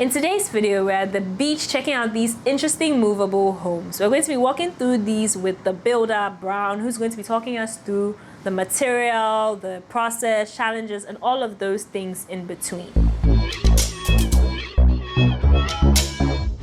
In today's video, we're at the beach checking out these interesting movable homes. We're going to be walking through these with the builder, Brown, who's going to be talking us through the material, the process, challenges, and all of those things in between.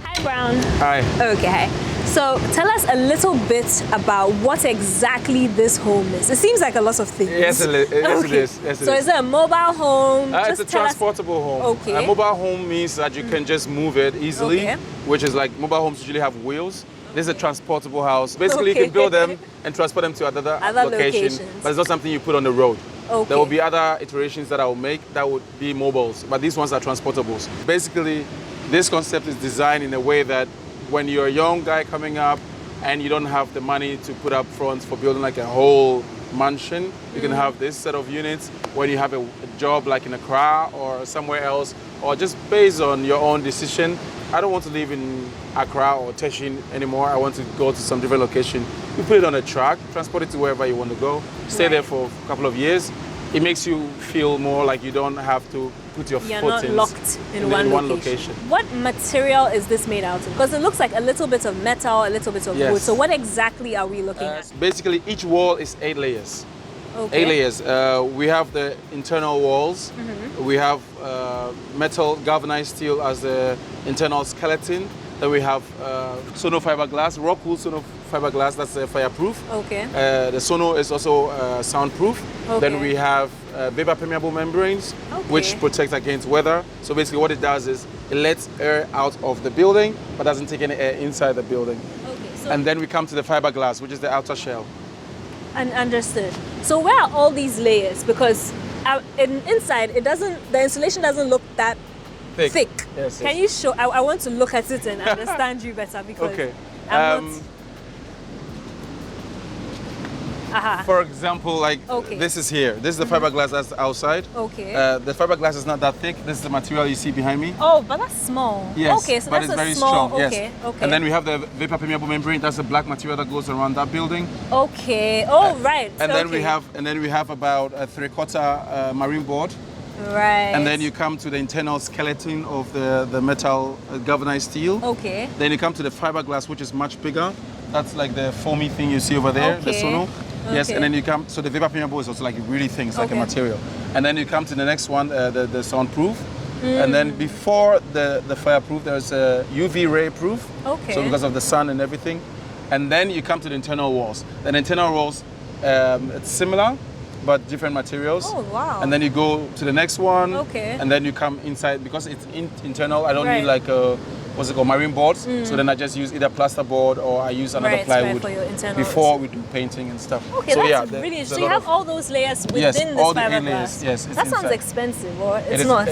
Hi, Brown. Hi. Okay. So tell us a little bit about what exactly this home is. It seems like a lot of things. Yes, it is. Yes, it so is it a mobile home? It's a transportable home. Okay. A mobile home means that you can just move it easily, which is like mobile homes usually have wheels. This is a transportable house. Basically, you can build them and transport them to other locations, but it's not something you put on the road. Okay. There will be other iterations that I will make that would be mobiles, but these ones are transportables. Basically, this concept is designed in a way that when you're a young guy coming up and you don't have the money to put up front for building like a whole mansion, you can have this set of units. When you have a job like in Accra or somewhere else, or just based on your own decision, I don't want to live in Accra or Teshin anymore. I want to go to some different location. You put it on a truck, transport it to wherever you want to go, stay there for a couple of years. It makes you feel more like you don't have to put your You're foot not locked in one location. What material is this made out of? Because it looks like a little bit of metal, a little bit of wood. So what exactly are we looking at? Basically, each wall is 8 layers. Okay. 8 layers. We have the internal walls. We have metal galvanized steel as the internal skeleton. Then we have sono fiberglass, rock wool sono fiberglass, that's fireproof. Okay. The sono is also soundproof. Okay. Then we have vapor permeable membranes, which protect against weather. So basically what it does is it lets air out of the building, but doesn't take any air inside the building. Okay. So and then we come to the fiberglass, which is the outer shell. Understood. So where are all these layers? Because inside, the insulation doesn't look that thick. Yes, Can you show? I want to look at it and understand you better because I'm not. For example, like this is here. This is the fiberglass that's outside. Okay. The fiberglass is not that thick. This is the material you see behind me. Oh, but that's small. Yes, okay, so but that's it's very small. strong. Okay, yes. okay. And then we have the vapor permeable membrane. That's the black material that goes around that building. Okay. Oh, right. And then we have about a 3/4 marine board. Right. And then you come to the internal skeleton of the metal galvanized steel. Okay. Then you come to the fiberglass, which is much bigger. That's like the foamy thing you see over there, the sono. Yes, and then you come, so the vapor permeable is also like really thin, it's like a material. And then you come to the next one, the soundproof. And then before the fireproof, there's a UV ray proof. Okay. So because of the sun and everything. And then you come to the internal walls. The internal walls, it's similar, but different materials. Oh, wow. And then you go to the next one. Okay. And then you come inside, because it's internal, I don't need like a, what's it called, marine boards. So then I just use either plasterboard or I use another plywood for your internals. before we do painting and stuff. Okay, so that's really interesting. So you have all those layers within this all fiberglass. the 8 layers. Yes, that sounds expensive, or it's not?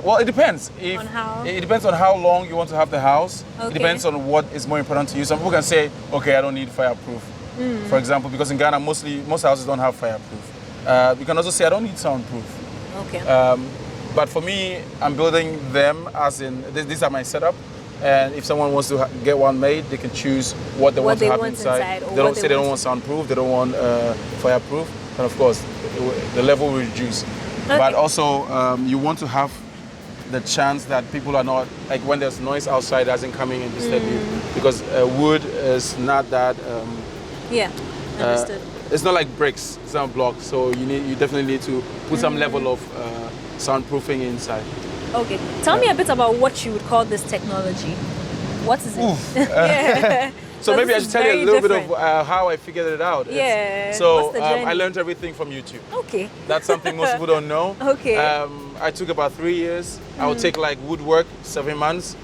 Well, it depends. On how? It depends on how long you want to have the house. Okay. It depends on what is more important to you. Some people can say, okay, I don't need fireproof, for example, because in Ghana, most houses don't have fireproof. You can also say, I don't need soundproof. Okay. But for me, I'm building them as in, these are my setup. And if someone wants to get one made, they can choose what they want to have inside. They don't say they don't want soundproof, they don't want fireproof. And of course, the level will reduce. Okay. But also, you want to have the chance that people are not, like when there's noise outside, doesn't come in and disturb you. Because wood is not that... understood. It's not like bricks, it's not blocks. So you definitely need to put some level of soundproofing inside. Okay, tell me a bit about what you would call this technology. What is it? So maybe I should tell you a little bit of how I figured it out. So I learned everything from YouTube. Okay. That's something most people don't know. Okay. I took about 3 years. I would take like woodwork, 7 months.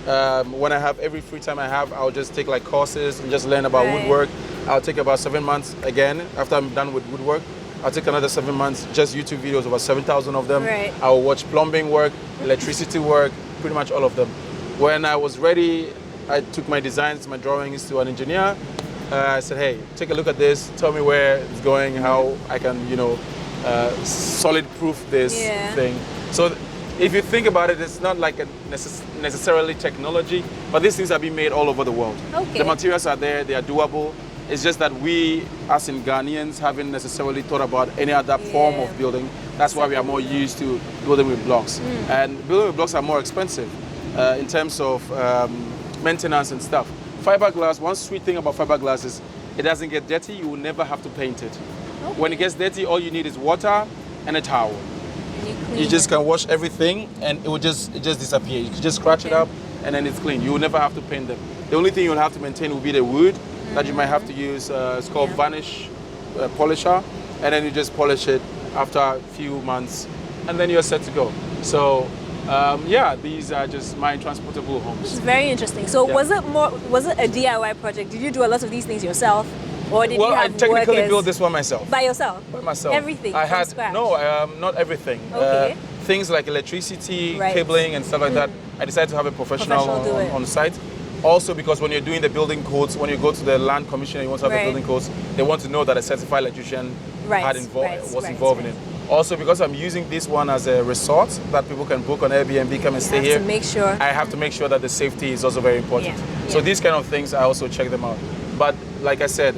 When I have every free time I have, I'll just take like courses and just learn about woodwork. I'll take about 7 months again after I'm done with woodwork. I'll take another 7 months, just YouTube videos, about 7,000 of them. I'll watch plumbing work, electricity work, pretty much all of them. When I was ready, I took my designs, my drawings to an engineer. I said, hey, take a look at this, tell me where it's going, how I can, solid proof this thing. So if you think about it, it's not like a necessarily technology, but these things are being made all over the world. Okay. The materials are there, they are doable. It's just that we, as in Ghanaians, haven't necessarily thought about any other form of building That's why we are more used to building with blocks. And building with blocks are more expensive in terms of maintenance and stuff. Fiberglass, one sweet thing about fiberglass is it doesn't get dirty. You will never have to paint it. Okay. When it gets dirty, all you need is water and a towel. You just can wash everything and it just disappear. You can just scratch it up and then it's clean. You will never have to paint them. The only thing you'll have to maintain will be the wood that you might have to use. It's called varnish polisher, and then you just polish it after a few months and then you're set to go. So yeah, these are just my transportable homes. It's very interesting. So was it a DIY project? Did you do a lot of these things yourself? Or did you have I technically workers? built this one myself. By yourself? By myself. Everything I from had scratch? No, not everything. Okay. Things like electricity, cabling and stuff like that. I decided to have a professional on site. Also because when you're doing the building codes, when you go to the land commission and you want to have the building codes, they want to know that a certified electrician was involved in it. Also because I'm using this one as a resort that people can book on Airbnb, come and stay here. To make sure. I have to make sure that the safety is also very important. So these kind of things, I also check them out. But like I said,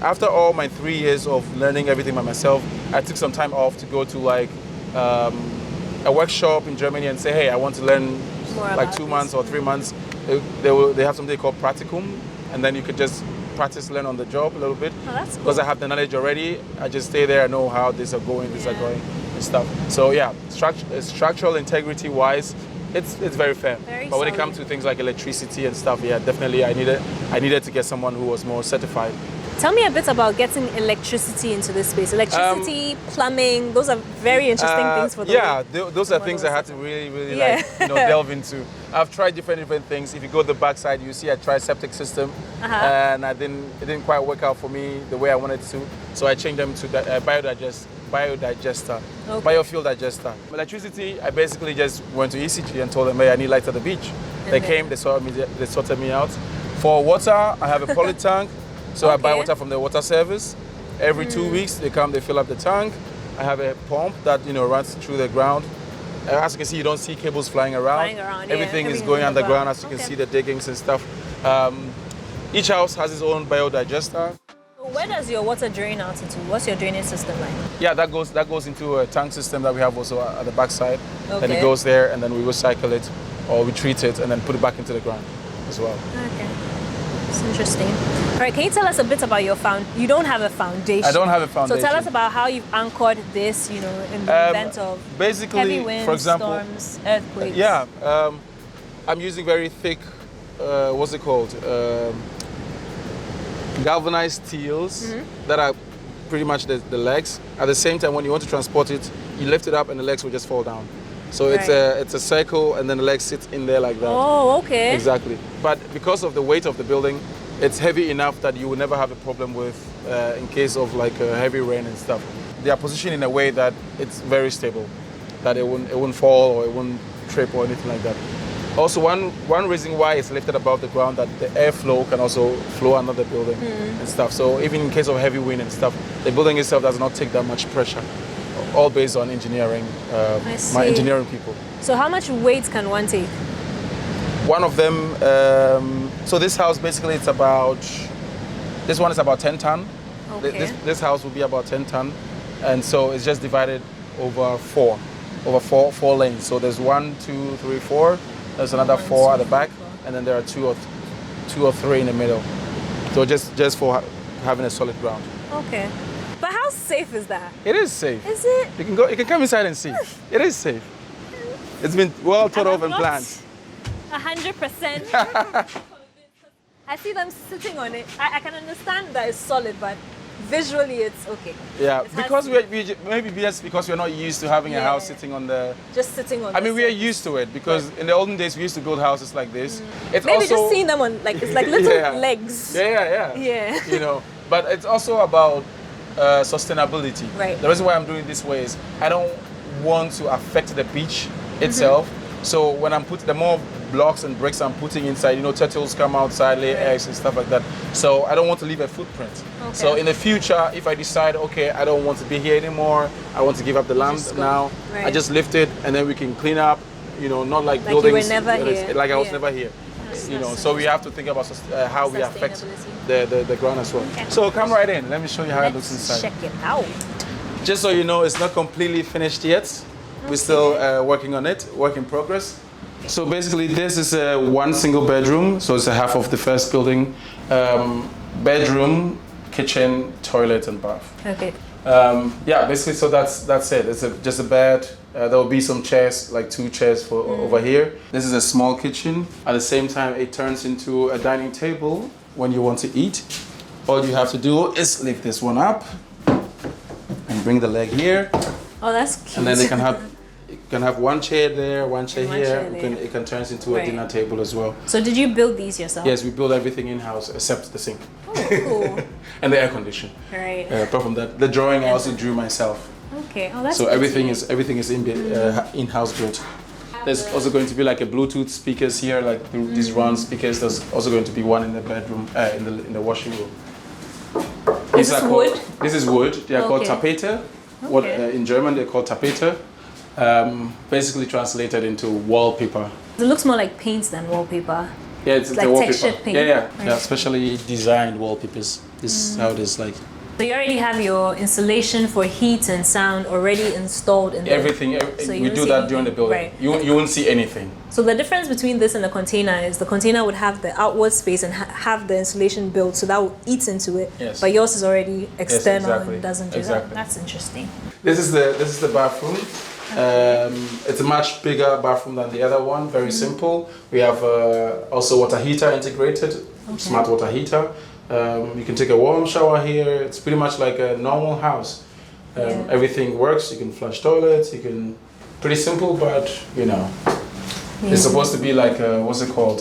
after all my 3 years of learning everything by myself, I took some time off to go to like a workshop in Germany and say, hey, I want to learn more like 2 months or 3 months. They have something called practicum, and then you could just practice, learn on the job a little bit. Oh, that's cool. Because I have the knowledge already, I just stay there, I know how these are going, these are going and stuff. So yeah, structural integrity wise, it's very fair. But when it comes to things like electricity and stuff, yeah, definitely I needed to get someone who was more certified. Tell me a bit about getting electricity into this space. Electricity, plumbing, those are very interesting things for the those are things I had to really like, delve into. I've tried different things. If you go to the backside, you see I tried septic system, and it didn't quite work out for me the way I wanted to. So I changed them to the biodigester, biofuel digester. Electricity, I basically just went to ECG and told them, hey, I need lights at the beach. They came, they sorted me out. For water, I have a poly tank. So I buy water from the water service. Every 2 weeks, they come, they fill up the tank. I have a pump that runs through the ground. As you can see, you don't see cables flying around. Everything is going underground, as you can see the diggings and stuff. Each house has its own biodigester. Where does your water drain out into? What's your drainage system like? Yeah, that goes into a tank system that we have also at the backside. Then it goes there, and then we recycle it or we treat it and then put it back into the ground as well. Okay. It's interesting. All right, can you tell us a bit about your You don't have a foundation. I don't have a foundation. So tell us about how you've anchored this, in the event of heavy winds, for example, storms, earthquakes. Yeah, I'm using very thick, what's it called? Galvanized steels that are pretty much the legs. At the same time, when you want to transport it, you lift it up and the legs will just fall down. So it's a circle and then the legs sit in there like that. Oh, okay. Exactly. But because of the weight of the building, it's heavy enough that you will never have a problem with in case of like heavy rain and stuff. They are positioned in a way that it's very stable, that it won't fall or it won't trip or anything like that. Also, one reason why it's lifted above the ground, that the airflow can also flow under the building and stuff. So even in case of heavy wind and stuff, the building itself does not take that much pressure. All based on engineering, my engineering people. So how much weight can one take? One of them, so this house basically this one is about 10 ton. Okay. This house will be about 10 ton. And so it's just divided over four lanes. So there's 1, 2, 3, 4. There's another 4 at the back. And then there are two or three in the middle. So just for having a solid ground. Okay. But how safe is that? It is safe. Is it? You can come inside and see. It is safe. It's been well thought of and planned. 100%. I see them sitting on it. I can understand that it's solid, but visually it's okay. Yeah, because maybe just because we're not used to having a house sitting on the... Just sitting on. I mean, we are used to it because in the olden days we used to build houses like this. It's maybe also, just seeing them on it's like little legs. Yeah. But it's also about sustainability. Right. The reason why I'm doing this way is I don't want to affect the beach itself. So when I'm putting the more blocks and bricks I'm putting inside, turtles come outside, lay eggs and stuff like that. So I don't want to leave a footprint. Okay. So in the future, if I decide, okay, I don't want to be here anymore, I want to give up the land now, I just lift it and then we can clean up, not like buildings. You were never here. Like I was never here. So we have to think about how we affect the ground as well. Okay. So come right in. Let me show you how it looks inside. Check it out. Just so you know, it's not completely finished yet. We're still working on it, work in progress. So basically this is one single bedroom, so it's a half of the first building. Bedroom, kitchen, toilet and bath. Okay. Yeah, basically, so that's it. It's just a bed. There will be some chairs, like 2 chairs for over here. This is a small kitchen. At the same time, it turns into a dining table when you want to eat. All you have to do is lift this one up and bring the leg here. Oh, that's cute. And then they can have one chair there, one chair One here. chair there. It can turn into a dinner table as well. So did you build these yourself? Yes, we build everything in-house except the sink. Oh, cool. And the air condition. Right. Apart from that, the drawing I also drew myself. Okay. Oh, that's So good everything to is in-house built. There's also going to be like a Bluetooth speakers here, like these round speakers. There's also going to be one in the bedroom, in the washing room. Is this wood? This is wood. They are called Okay. Tapete. What in German they're called Tapete. Basically translated into wallpaper. It looks more like paint than wallpaper. Yeah, it's Like the wallpaper. textured paint. Yeah, specially designed wallpapers. This is how it is like. So you already have your installation for heat and sound already installed in there. Everything, So you we won't do see that during the anything. building. Right. You won't see anything. So the difference between this and the container is the container would have the outward space and have the insulation built, so that will eat into it. Yes. But yours is already external exactly. and doesn't do Exactly. that. That's interesting. This is the bathroom. It's a much bigger bathroom than the other one. Very simple. We have also water heater integrated, smart water heater. You can take a warm shower here. It's pretty much like a normal house. Everything works. You can flush toilets. You can. Pretty simple, but you know, it's supposed to be like what's it called?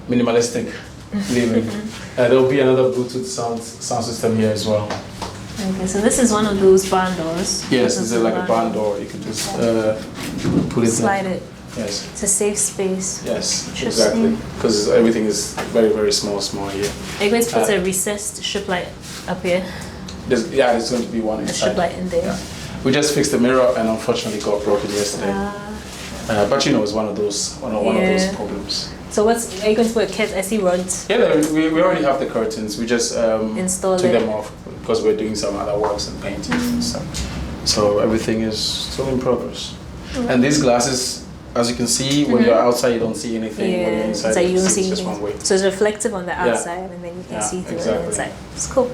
Minimalistic living. There will be another Bluetooth sound system here as well. Okay, so this is one of those barn doors. Yes, it's like a barn door. You can just put it slide there. it. Yes. It's a safe space. Yes, Interesting. exactly. Because everything is very, very small here. Are you going to put a recessed strip light up here? There's going to be one A inside. strip light in there. Yeah. We just fixed the mirror and unfortunately got broken yesterday. But you know, it's one of those problems. So are you going to put I see rods. Yeah, we already have the curtains. We just Installed took it. them off because we're doing some other works and painting and stuff. So everything is still in progress. And these glasses, as you can see, when you're outside, you don't see anything. When you're inside, so you don't see it's just anything. one way. So it's reflective on the outside, and then you can see through the inside. It's cool.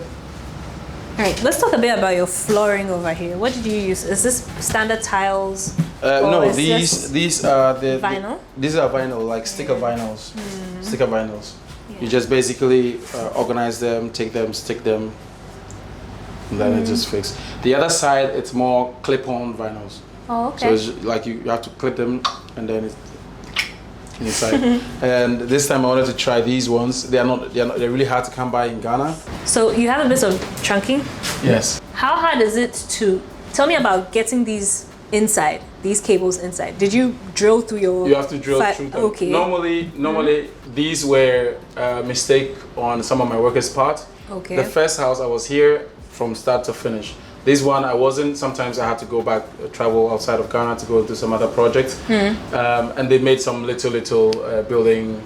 All right, let's talk a bit about your flooring over here. What did you use? Is this standard tiles? No, is these are the vinyl? These are vinyl, like sticker vinyls. Sticker vinyls. You just basically organize them, take them, stick them, and then it just fixes. The other side, it's more clip-on vinyls. Oh, So okay. it's like you have to clip them, and then it's inside. And this time I wanted to try these ones. They're really hard to come by in Ghana. So you have a bit of trunking. Yes. How hard is it to tell me about getting these inside, these cables inside? Did you drill through your? You have to drill through them. Okay. Normally these were a mistake on some of my workers' part. Okay. The first house I was here from start to finish. This one I wasn't. Sometimes I had to go back, travel outside of Ghana to go do some other projects. And they made some little building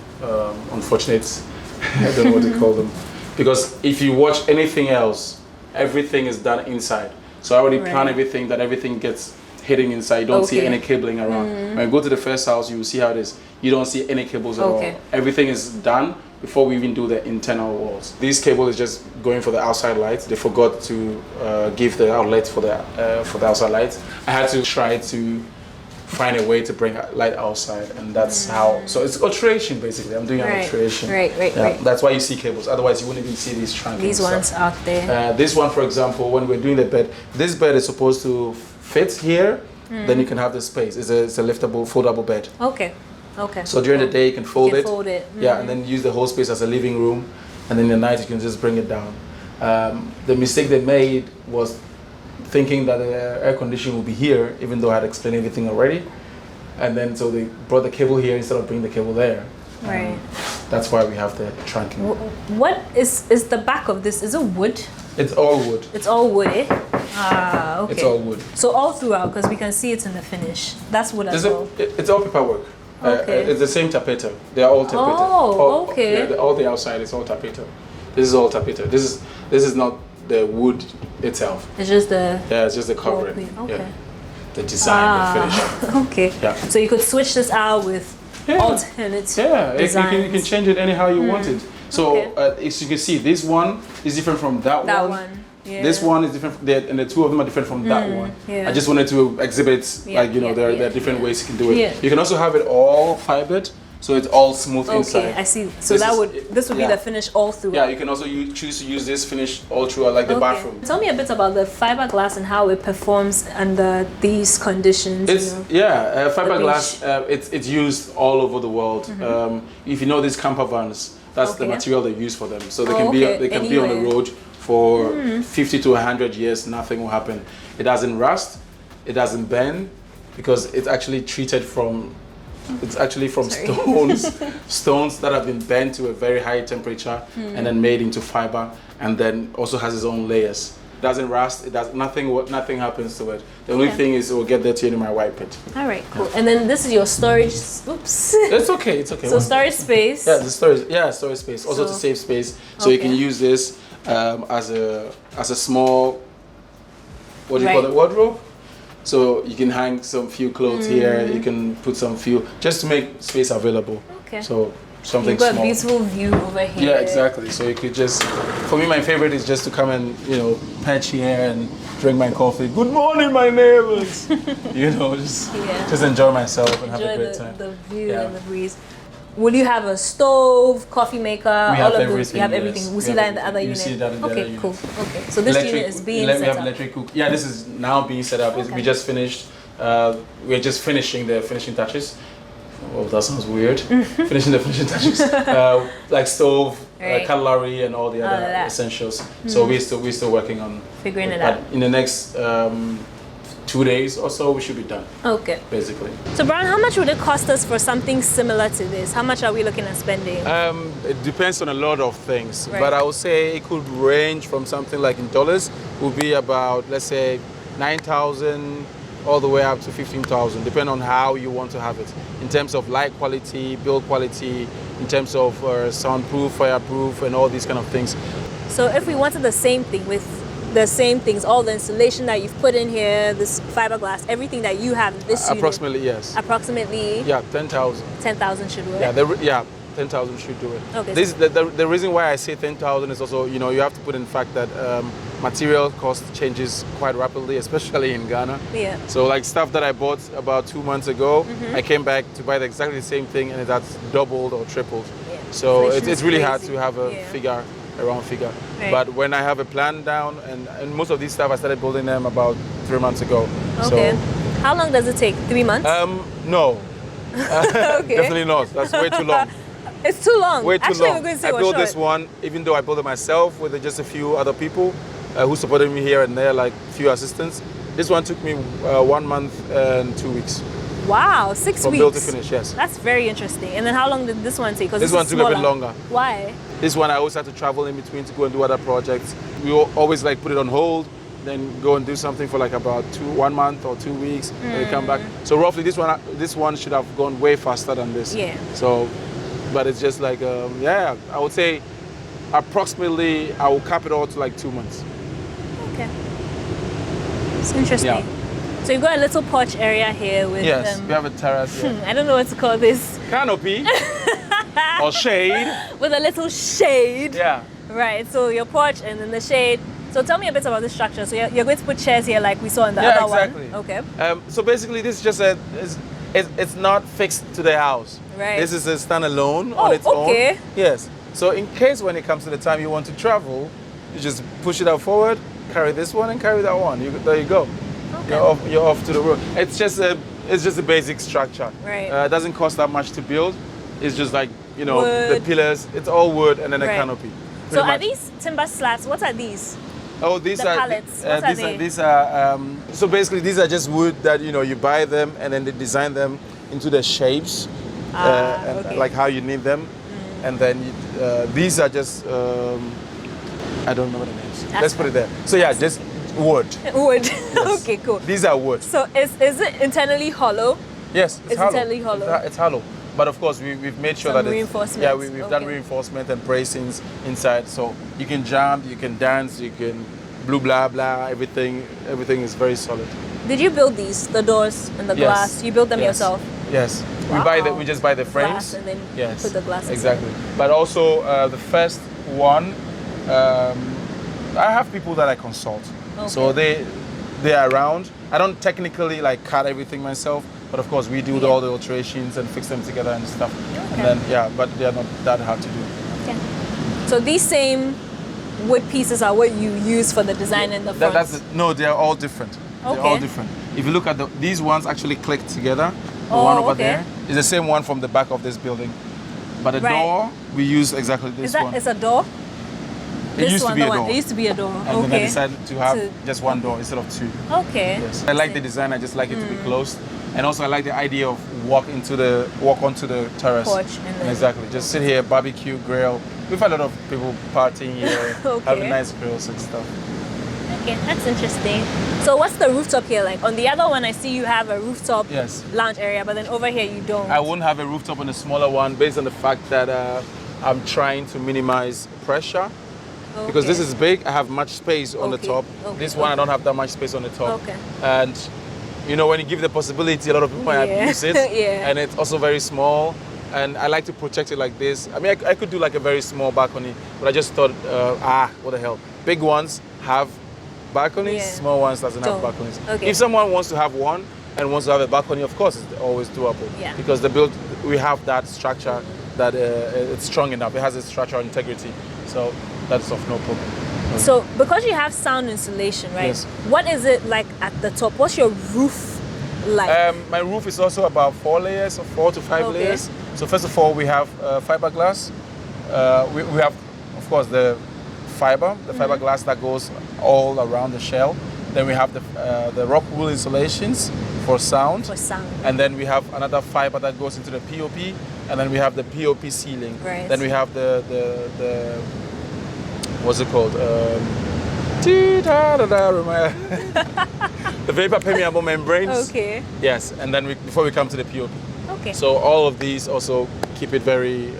unfortunates. I don't know what to call them. Because if you watch anything else, everything is done inside. So I already plan everything, that everything gets hitting inside. You don't see any cabling around. When you go to the first house, you will see how it is. You don't see any cables at all. Everything is done before we even do the internal walls. This cable is just going for the outside lights. They forgot to give the outlet for the outside lights. I had to try to find a way to bring light outside, and that's how. So it's alteration basically. I'm doing an alteration. Right. That's why you see cables. Otherwise, you wouldn't even see these trunking. These ones out there. This one, for example, when we're doing the bed, this bed is supposed to fit here. Then you can have the space. It's a liftable, foldable bed. Okay. So during the day you can fold it. Yeah, and then use the whole space as a living room, and then in the night you can just bring it down. The mistake they made was thinking that the air conditioning would be here, even though I had explained everything already. And then so they brought the cable here instead of bringing the cable there. Right. That's why we have the trunking. What is the back of this? Is it wood? It's all wood. It's all wood, eh? Ah, okay. It's all wood. So all throughout, because we can see it in the finish. That's wood as well. It's all paperwork. Okay. It's the same tapete. They are all tapete. Oh, okay. All the outside is all tapete. This is all tapete. This is not the wood itself. It's just the It's just the covering. Okay. Yeah. The design, the finish. Okay. Yeah. So you could switch this out with alternate designs. You can change it anyhow you want it. So as you can see, this one is different from that one. That one. Yeah. This one is different, and the two of them are different from that one. Yeah. I just wanted to exhibit, there are different ways you can do it. Yeah. You can also have it all fibered, so it's all smooth inside. Okay, I see. So this would be the finish all throughout. Yeah, you can also choose to use this finish all throughout, like the bathroom. Tell me a bit about the fiberglass and how it performs under these conditions. Fiberglass. It's used all over the world. If you know these camper vans, that's the material they use for them. So they can be on the road for 50 to 100 years, nothing will happen. It doesn't rust, it doesn't bend, because it's actually treated from stones that have been bent to a very high temperature and then made into fiber, and then also has its own layers. It doesn't rust, nothing happens to it. The only thing is it will get dirty in my white pit. All right, cool. And then this is your storage, oops. It's okay. So storage space. Yeah, storage space. Also to save space. So you can use this as a small, what do you call it, wardrobe? So you can hang some few clothes here. You can put some few, just to make space available. Okay. So something small. You've got a beautiful view over here. Yeah, exactly. So you could just, for me, my favorite is just to come and perch here and drink my coffee. Good morning, my neighbors. Just enjoy myself and have a great time. The view and the breeze. Will you have a stove, coffee maker, all of those? You have everything. We see that in the other unit. You see that in the other unit. Cool. Okay, so this unit is being set up. We have electric cook. Yeah, this is now being set up. We just finished. We're just finishing the finishing touches. Oh, that sounds weird. Finishing the finishing touches, like stove, cutlery, and all the other essentials. So we're still working on figuring it out. In the next 2 days or so, we should be done. Okay. Basically. So, Brian, how much would it cost us for something similar to this? How much are we looking at spending? It depends on a lot of things, but I would say it could range from something like in dollars would be about, let's say, 9,000 all the way up to 15,000, depending on how you want to have it. In terms of light quality, build quality, in terms of soundproof, fireproof, and all these kind of things. So, if we wanted the same thing with the same things, all the insulation that you've put in here, this fiberglass, everything that you have in this unit. Approximately, yes. Approximately? Yeah, 10,000. 10,000 should work? Yeah, 10,000 should do it. Okay. The reason why I say 10,000 is also, you have to put in fact that material cost changes quite rapidly, especially in Ghana. Yeah. So like stuff that I bought about 2 months ago, I came back to buy exactly the same thing and that's doubled or tripled. Yeah. So it's really hard to have a round figure. Right. But when I have a plan down, and most of these stuff I started building them about 3 months ago. Okay. So, how long does it take? 3 months? No. Definitely not. That's way too long. It's too long. Way too long. We're going to say I built this one, even though I built it myself with just a few other people who supported me here and there, like a few assistants. This one took me 1 month and 2 weeks. Wow, 6 weeks. From build to finish, yes. That's very interesting. And then how long did this one take? This one took a bit longer. Why? This one I always had to travel in between to go and do other projects. We always like put it on hold, then go and do something for like about 1 month or 2 weeks, and we come back. So roughly this one should have gone way faster than this. Yeah. So, but it's just like, I would say approximately I will cap it all to like 2 months. Okay. It's interesting. Yeah. So you've got a little porch area here with... Yes, we have a terrace here. I don't know what to call this. Canopy or shade. With a little shade. Yeah. Right, so your porch and then the shade. So tell me a bit about this structure. So you're going to put chairs here like we saw in the other exactly. one? Okay. So basically this is just it's not fixed to the house. Right. This is a standalone on its own. Okay. Yes. So in case when it comes to the time you want to travel, you just push it out forward, carry this one and carry that one. There you go. Okay. You're off to the road. It's just a basic structure. Right. It doesn't cost that much to build. It's just like wood. The pillars. It's all wood and then a canopy. So are these timber slats? What are these? Oh, these are pallets. What are they? These are so basically these are just wood that you buy them and then they design them into the shapes and like how you need them, and then these are just I don't remember the names. Let's put it there. So yeah, just wood. Wood. Yes. Okay, cool. These are wood. So is it internally hollow? Yes, it's hollow. Internally hollow. It's hollow. But of course, we've made sure Some that reinforcement. we've done reinforcement and bracings inside, so you can jump, you can dance, you can blue blah blah, everything is very solid. Did you build these, the doors and the Yes. glass? You built them Yes. yourself? Yes. Wow. We just buy the frames. Glass and then yes. you put the glass inside. Exactly. But also the first one, I have people that I consult. So they are around. I don't technically like cut everything myself, but of course we do all the alterations and fix them together and stuff. Okay. And then but they are not that hard to do. Okay. So these same wood pieces are what you use for the design in the front? No, they are all different. Okay. They're all different. If you look at these ones actually click together. The one over there is the same one from the back of this building. But the door, we use exactly this one. Is a door? It used to be a door. It used to be a door. And then I decided to have just one door instead of two. Okay. Yes. I like the design. I just like it to be closed. And also I like the idea of walk onto the terrace. Porch. Exactly. Just sit here, barbecue, grill. We've had a lot of people partying here, having nice grills and stuff. Okay, that's interesting. So what's the rooftop here like? On the other one, I see you have a rooftop lounge area, but then over here you don't. I won't have a rooftop on the smaller one based on the fact that I'm trying to minimize pressure. Because this is big, I have much space on the top. This one, I don't have that much space on the top. And you know, when you give the possibility, a lot of people might abuse it. And it's also very small. And I like to protect it like this. I mean, I could do like a very small balcony, but I just thought, what the hell. Big ones have balconies, small ones doesn't have balconies. If someone wants to have one and wants to have a balcony, of course, it's always doable. Because we have that structure that it's strong enough. It has a structural integrity. So that's of no problem. So because you have sound insulation, right? Yes. What is it like at the top? What's your roof like? My roof is also about 4 layers, or 4 to 5 layers. So first of all, we have fiberglass. We have, of course, the fiberglass that goes all around the shell. Then we have the rock wool insulations for sound. And then we have another fiber that goes into the POP. And then we have the POP ceiling. Then we have the what's it called? The vapor permeable membranes. Yes, and then before we come to the POP. So all of these also keep it very,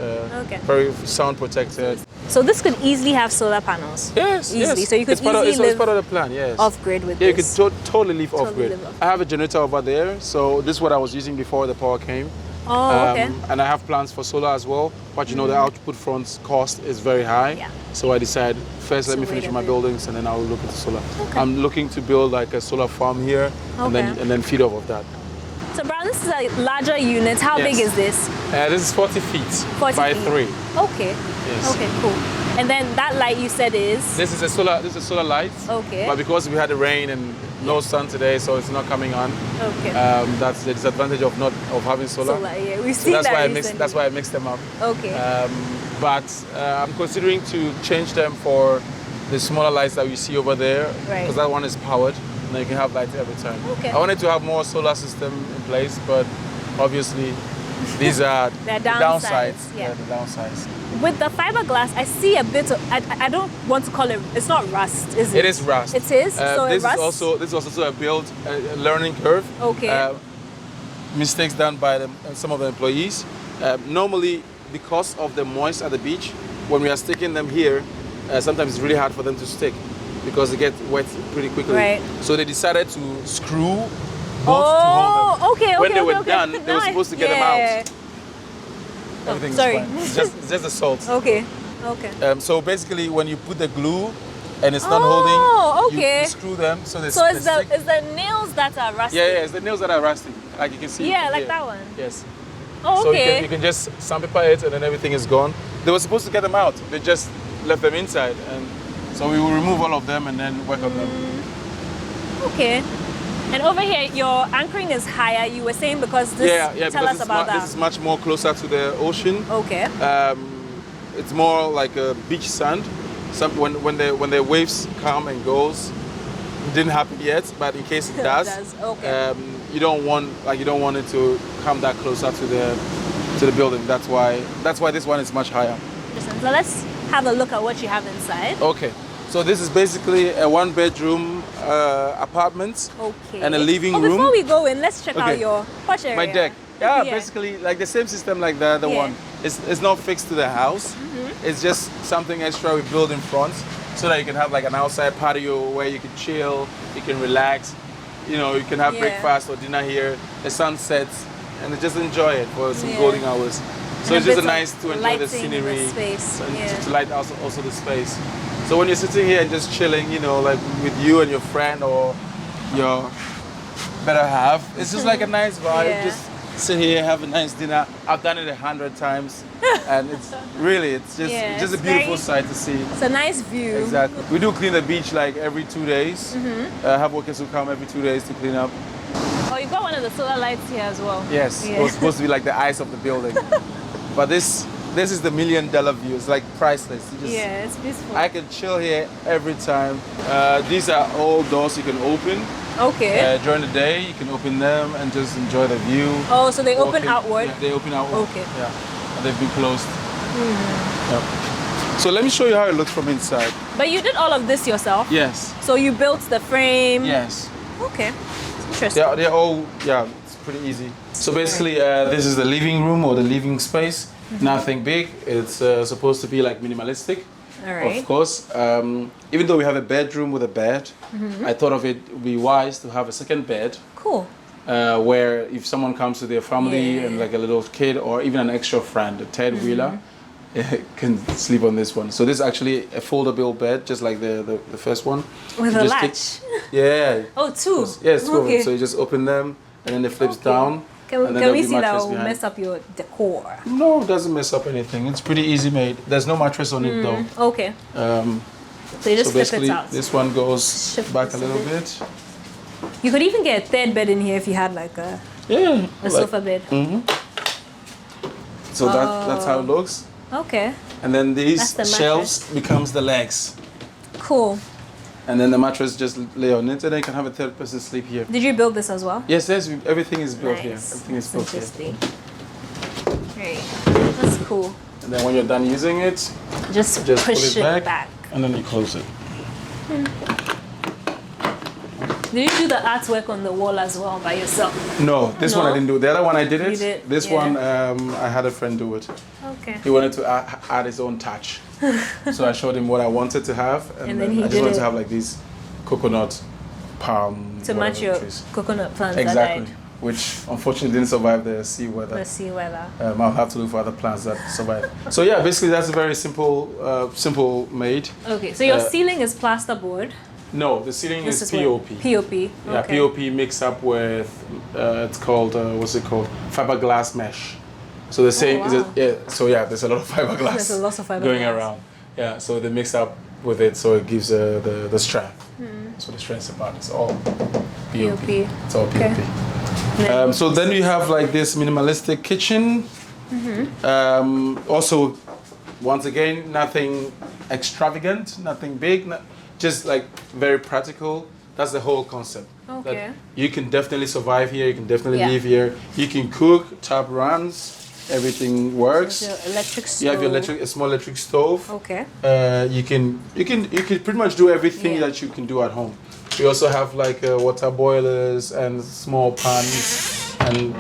very sound protected. So this could easily have solar panels. Yes, easily. So you could it's part of the plan. Yes. Off grid with this. this. You could totally live off grid. I have a generator over there, so this is what I was using before the power came. And I have plans for solar as well, but you know the output front cost is very high. So I decided first let me finish my buildings and then I will look into solar. I'm looking to build like a solar farm here and then feed off of that. So Brown, this is a larger unit. How big is this? This is 40 feet by 3. Okay. Yes. Okay, cool. And then that light you said is? This is a solar light. But because we had the rain and no sun today, so it's not coming on. That's the disadvantage of having solar. We've seen that's that that's why I mixed them up. But I'm considering to change them for the smaller lights that we see over there, because that one is powered, and then you can have light every time. I wanted to have more solar system in place, but obviously these are the downsides. The downsides. With the fiberglass, I see a bit of, I don't want to call it, it's not rust, is it? It is rust. It is? So this is also a learning curve. Mistakes done by some of the employees. Normally, because of the moist at the beach, when we are sticking them here, sometimes it's really hard for them to stick because they get wet pretty quickly. So they decided to screw bolts to hold them. When they were done, they were supposed to get them out. Everything's fine. It's just the salt. So basically, when you put the glue and it's not holding, you screw them so they it's the nails that are rusting. Yeah, it's the nails that are rusting, like you can see. Yeah, like that one. Yes. So you can just sandpaper it and then everything is gone. They were supposed to get them out. They just left them inside, and so we will remove all of them and then work on them. And over here, your anchoring is higher. You were saying because this. Tell us about that. This is much more closer to the ocean. It's more like a beach sand. When the waves come and goes, it didn't happen yet, but in case it does, you don't want it to come that closer to the building. That's why this one is much higher. So let's have a look at what you have inside. So this is basically a 1-bedroom apartment and a living room. Before we go in, let's check out your porch area. My deck. Basically like the same system like the other one. It's not fixed to the house. It's just something extra we build in front. so that you can have like an outside patio where you can chill, you can relax. You know, you can have breakfast or dinner here. The sun sets, and just enjoy it for some golden hours. So it's just nice to enjoy the scenery, to light also the space. So when you're sitting here and just chilling, you know, like with you and your friend or your better half, it's just like a nice vibe. Just sit here, have a nice dinner. I've done it 100 times, and it's just a beautiful sight to see. It's a nice view. Exactly. We do clean the beach like every 2 days. Have workers who come every 2 days to clean up. Oh, you've got one of the solar lights here as well. Yes, it was supposed to be like the eyes of the building, but this is the $1 million view. It's like priceless. It's beautiful. I can chill here every time. These are all doors you can open. Okay. During the day, you can open them and just enjoy the view. Oh, so they open outward? Yeah, they open outward. Okay. Yeah, and they've been closed. Yeah. So let me show you how it looks from inside. But you did all of this yourself? Yes. So you built the frame? Yes. Okay. Interesting. They're all, it's pretty easy. So basically, this is the living room or the living space. Nothing big. It's supposed to be like minimalistic. All right. Of course, even though we have a bedroom with a bed, I thought of it would be wise to have a second bed. Cool. Where if someone comes with their family and like a little kid or even an extra friend, a third wheeler, can sleep on this one. So this is actually a foldable bed, just like the first one. With a latch? Oh, two? Yes, two of them. So you just open them and then it flips down. Can we see that will mess up your decor? No, it doesn't mess up anything. It's pretty easy made. There's no mattress on it though. Okay. So you just flip it out. This one goes back a little bit. You could even get a third bed in here if you had like a sofa bed. So that's how it looks. Okay. And then these shelves becomes the legs. Cool. And then the mattress just lay on it, and then you can have a third person sleep here. Did you build this as well? Yes, everything is built here. Everything is built here. Great. That's cool. And then when you're done using it, just push it back. And then you close it. Did you do the artwork on the wall as well by yourself? No, this one I didn't do. The other one I did it. You did? This one I had a friend do it. Okay. He wanted to add his own touch. So I showed him what I wanted to have, and then I just wanted to have like these coconut palm to match your trees. Coconut plants. Exactly. Which unfortunately didn't survive the sea weather. The sea weather. I'll have to look for other plants that survive. So yeah, basically that's a very simple made. Okay, so your ceiling is plasterboard. No, the ceiling is POP. POP. Yeah, POP mixed up with it's called what's it called? Fiberglass mesh. So the same. So yeah, there's a lot of fiberglass. There's a lot of fiberglass going around. Yeah, so they mix up with it, so it gives the strength. So the strength about it's all POP. It's all POP. Okay. So then you have like this minimalistic kitchen. Also, once again, nothing extravagant, nothing big, just like very practical. That's the whole concept. Okay. That you can definitely survive here. You can definitely live here. You can cook. Tap runs. Everything works. Your electric stove. You have your a small electric stove. Okay. You can pretty much do everything that you can do at home. We also have like water boilers and small pans and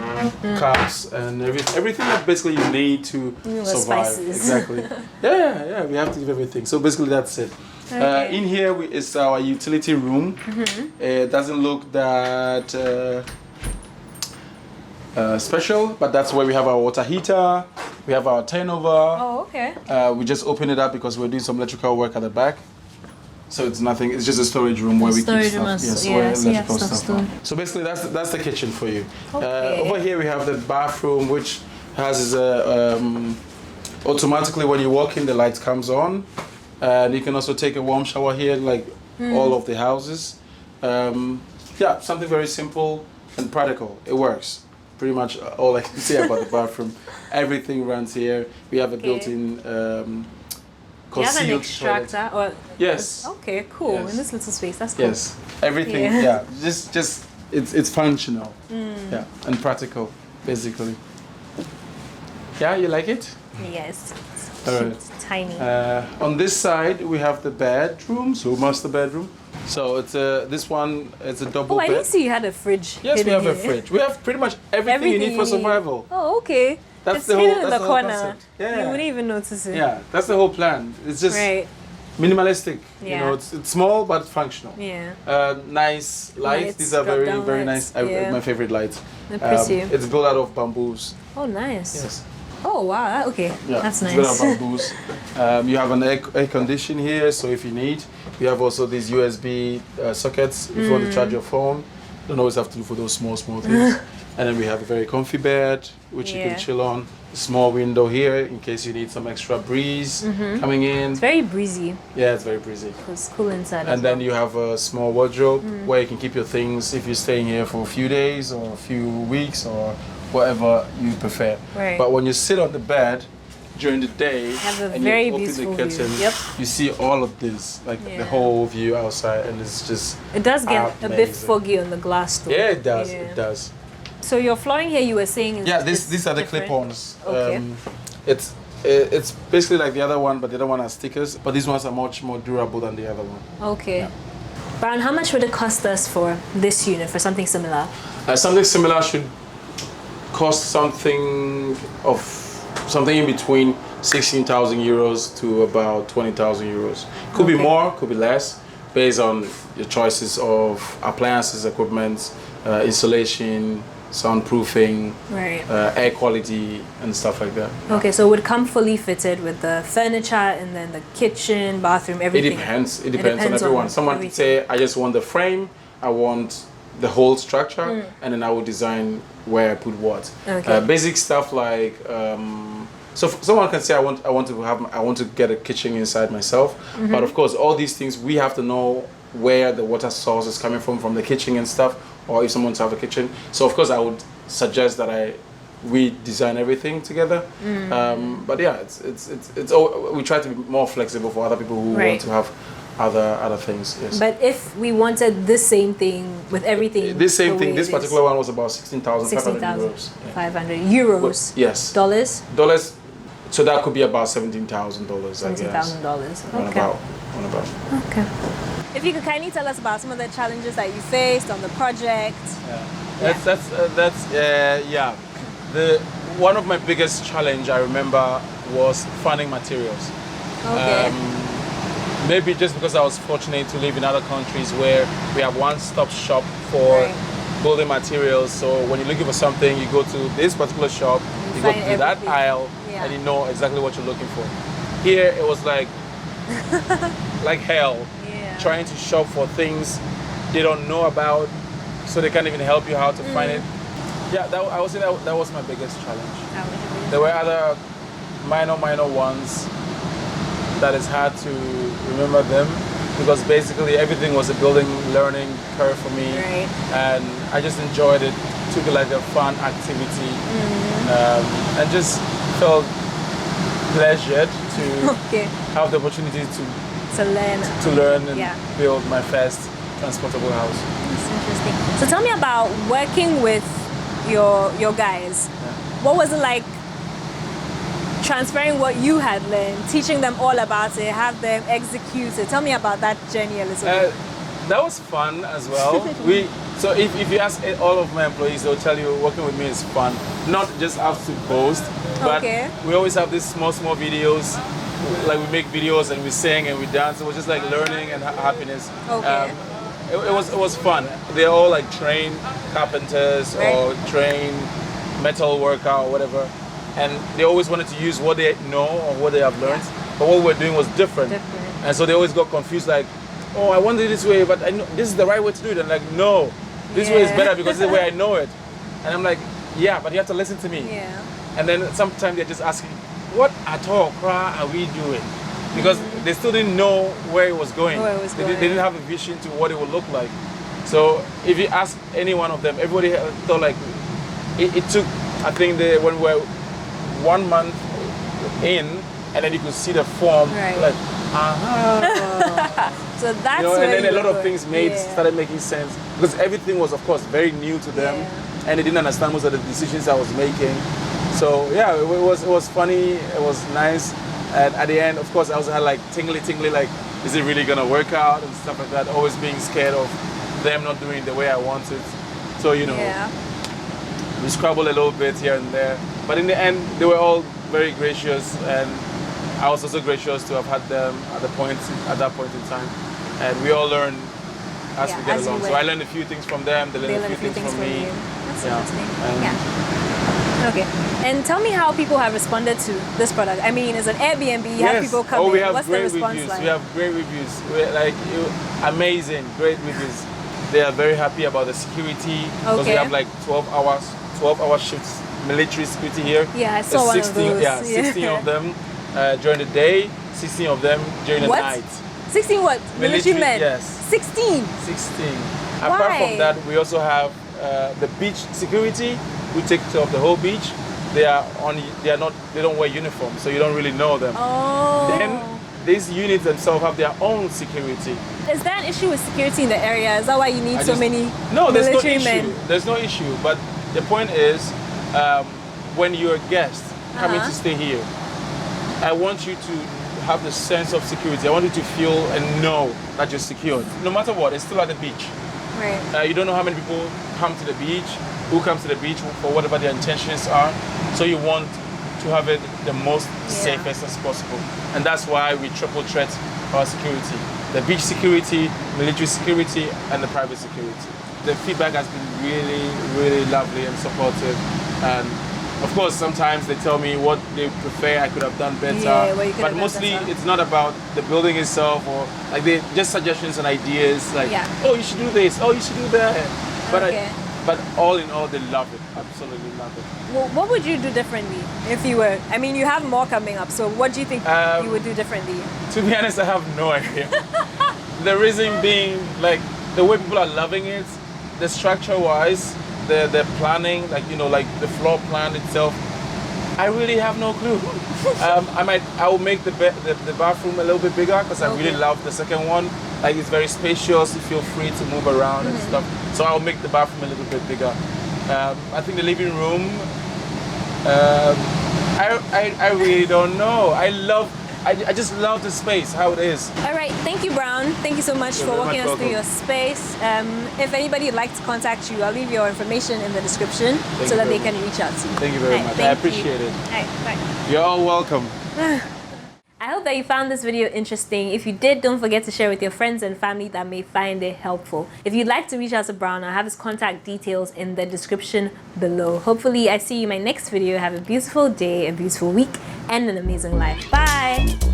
cups and everything that basically you need to survive. Spices. Exactly. Yeah. We have to give everything. So basically that's it. Okay. In here is our utility room. It doesn't look that special, but that's where we have our water heater. We have our turnover. Oh, okay. We just open it up because we're doing some electrical work at the back. So it's nothing. It's just a storage room where we keep stuff. So basically, that's the kitchen for you. Okay. Over here we have the bathroom, which has automatically when you walk in, the light comes on, and you can also take a warm shower here, like all of the houses. Something very simple and practical. It works. Pretty much all I can say about the bathroom. Everything runs here. We have a built-in. You have an extractor, or yes. Okay, cool. Yes. In this little space, that's cool. Yes, everything. Just it's functional. Yeah, and practical, basically. Yeah, you like it? Yes. It's tiny. On this side we have the bedroom, so master bedroom. So it's this one. It's a double bed. I didn't see you had a fridge. Yes, we have a fridge. We have pretty much everything you need for survival. Oh, okay. That's it's the hidden whole. in That's the the whole corner. concept. Yeah. You wouldn't even notice it. Yeah, that's the whole plan. It's just Minimalistic. You Yeah. know, it's small but functional. Yeah. Nice lights. These are very drop-down very lights. nice. Yeah. My favorite lights. They're pretty. It's built out of bamboos. Oh, nice. Yes. Oh, wow. Okay. Yeah, That's it's built out nice. of bamboos. You have an air condition here, so if you need, you have also these USB sockets if you want to charge your phone. Don't always have to do for those small things. And then we have a very comfy bed, which you Yeah. can chill on. Small window here in case you need some extra breeze coming in. It's very breezy. Yeah, it's very breezy. It's cool inside. And then you have a small wardrobe where you can keep your things if you're staying here for a few days or a few weeks or whatever you prefer. Right. But when you sit on the bed during the day have a and very you open beautiful the view. curtain, Yep. you see all of this, like Yeah. the whole view outside, and it's just It does get a bit amazing. foggy on the glass though. Yeah, it does. Yeah. It does. So your flooring here, you were saying, is Yeah, is these are the different? clip-ons. Okay. It's basically like the other one, but the other one has stickers. But these ones are much more durable than the other one. Okay. Brown, how much would it cost us for this unit, for something similar? Something similar should cost something in between 16,000 euros to about 20,000 euros. Could be Okay. more, could be less, based on your choices of appliances, equipment, installation, soundproofing, Right. air quality, and stuff like that. Okay, so it would come fully fitted with the furniture and then the kitchen, bathroom, It everything. depends. It depends on everyone. Someone could everything. say, I just want the frame, I want the whole structure, and then I will design where I put what. Okay. Basic stuff like, so someone can say, I want to get a kitchen inside myself, but of course, all these things we have to know where the water source is coming from the kitchen and stuff, or if someone wants to have a kitchen. So of course, I would suggest that we design everything together. But yeah, it's all, we try to be more flexible for other people who Right. want to have other things. Yes. But if we wanted this same thing with everything, This same the thing, way this it is, particular one was about 16,500 16,000, euros. Yeah. 500 euros, But, yes. dollars, Dollars. So that could be about $17,000, I guess. $17,000. On Okay. about. Okay. If you could kindly tell us about some of the challenges that you faced on the project. Yeah. One of my biggest challenge I remember was finding materials. Okay. Maybe just because I was fortunate to live in other countries where we have one-stop shop for Right. building materials. So when you're looking for something, you go to this particular shop, you go find to that everything. aisle, Yeah. and you know exactly what you're looking for. Here it was like hell, Yeah. trying to shop for things they don't know about, so they can't even help you how to find it. Yeah, I would say that was my biggest challenge. There were other minor ones that it's hard to remember them, because basically everything was a building learning curve for me, Right. and I just enjoyed it. Took it like a fun activity, and just felt pleasured to Okay. have the opportunity To learn. to learn and Yeah. build my first transportable house. That's interesting. So tell me about working with your guys. What was it like transferring what you had learned, teaching them all about it, have them execute it? Tell me about that journey a little bit. That was fun as well. So if you ask all of my employees, they'll tell you working with me is fun. Not just have to boast, but Okay. we always have these small videos. Like we make videos and we sing and we dance. It was just like learning and happiness. Okay. It was fun. They're all like trained carpenters or trained metal worker or whatever, and they always wanted to use what they know or what they have learned. But what we're doing was different. And so they always got confused, like, oh, I want to do it this way, but I know this is the right way to do it. And like, no, this way is better because this is the way I know it. And I'm like, yeah, but you have to listen to me. Yeah. And then sometimes they're just asking, what at all are we doing? Because they still didn't know where it was going. Where it was They going. didn't have a vision to what it would look like. So if you ask any one of them, everybody thought like, it took, I think when we were 1 month in, and then you could see the form, Right. like, So that's you know, where and then a you lot of were. things Yeah. started making sense, because everything was, of course, very new to them, and they didn't understand most of the decisions I was making. So yeah, it was funny, it was nice, and at the end, of course, I also had like tingly, like, is it really gonna work out and stuff like that? Always being scared of them not doing the way I wanted. So you know, we scrabbled a little bit here and there, but in the end, they were all very gracious, and I was also gracious to have had them at that point in time, and we all learn as we get along. So I learned a few things from them. They learned a few things from me. That's interesting. Okay. And tell me how people have responded to this product. I mean, it's an Airbnb. You have people come in. We have What's great the response reviews. like? We have great reviews. Amazing, great reviews. They are very happy about the security because we have like 12-hour shifts, military security here. Yeah, I saw 16, one of those. Yeah, 16 of them during the day, 16 of them during the night. 16 what? Military men? Yes. 16? 16. Why? Apart from that, we also have the beach security. We take care of the whole beach. They don't wear uniforms, so you don't really know them. Oh. Then these units themselves have their own security. Is there an issue with security in the area? Is that why you need so many military men? There's no issue. But the point is, when you're a guest coming to stay here, I want you to have the sense of security. I want you to feel and know that you're secured. No matter what, it's still at the beach. Right. You don't know how many people come to the beach, who comes to the beach for whatever their intentions are. So you want to have it the most safest as possible. And that's why we triple threat our security. The beach security, military security, and the private security. The feedback has been really, really lovely and supportive. And of course, sometimes they tell me what they prefer I could have done better. But mostly it's not about the building itself or like they just suggestions and ideas like, oh, you should do this, oh, you should do that. But all in all, they love it. Absolutely love it. Well, what would you do differently if you were? I mean, you have more coming up, so what do you think you would do differently? To be honest, I have no idea. The reason being, like, the way people are loving it, the structure-wise, the planning, like, you know, like the floor plan itself, I really have no clue. I will make the bathroom a little bit bigger because I really love the second one. Like it's very spacious, you feel free to move around and stuff. So I'll make the bathroom a little bit bigger. I think the living room, I really don't know. I just love the space, how it is. All right, thank you, Brown. Thank you so much for walking us through your space. If anybody would like to contact you, I'll leave your information in the description so that they can reach out to you. Thank you very much. I appreciate it. All right, bye. You're all welcome. I hope that you found this video interesting. If you did, don't forget to share with your friends and family that may find it helpful. If you'd like to reach out to Brown, I'll have his contact details in the description below. Hopefully, I see you in my next video. Have a beautiful day, a beautiful week, and an amazing life. Bye!